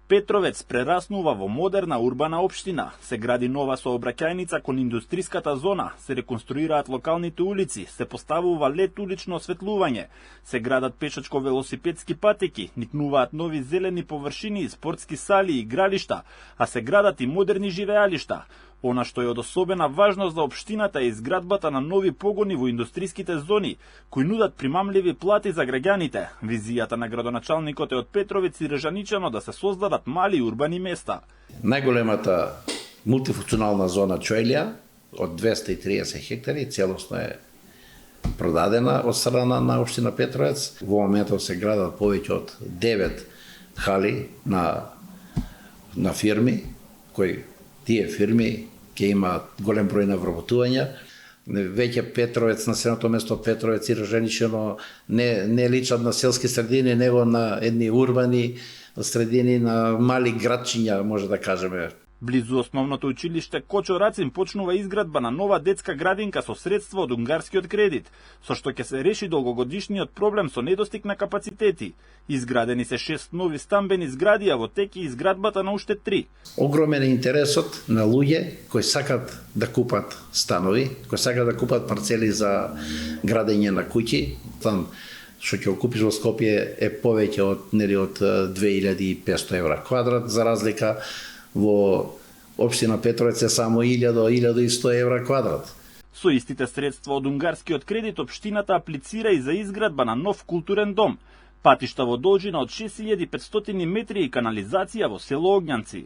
Петровец прераснува во модерна урбана општина. Се гради нова сообраќајница кон индустриската зона, се реконструираат локалните улици, се поставува лед улично осветлување, се градат пешачко-велосипедски патеки, никнуваат нови зелени површини, спортски сали и игралишта, а се градат и модерни живеалишта. Она што е од особена важност за општината е изградбата на нови погони во индустриските зони, кои нудат примамливи плати за граѓаните. Визијата на градоначалникот е од Петровец и Режаничано да се создадат мали урбани места. Најголемата мултифункционална зона Чојлија од 230 хектари целосно е продадена од страна на општина Петровец. Во моментот се градат повеќе од 9 хали на фирми, кои тие фирми ќе имаат голем број на вработувања. Веќе Петровец, населеното место Петровец и Режаничано не личат на селски средини, него на едни урбани средини, на мали градчиња, може да кажеме. Близу основното училиште Кочо Рацин почнува изградба на нова детска градинка со средства од унгарскиот кредит, со што ќе се реши долгогодишниот проблем со недостиг на капацитети. Изградени се 6 нови стамбени згради, а во тек и изградбата на уште 3. Огромен е интересот на луѓе кои сакат да купат станови, кои сакат да купат парцели за градење на куќи. Там што ќе окупиш во Скопје е повеќе од 2500 евра квадрат, за разлика во општина Петровец е само 1000-1100 евра квадрат. Со истите средства од унгарскиот кредит, општината аплицира и за изградба на нов културен дом, патишта во должина од 6500 метри и канализација во село Огњанци.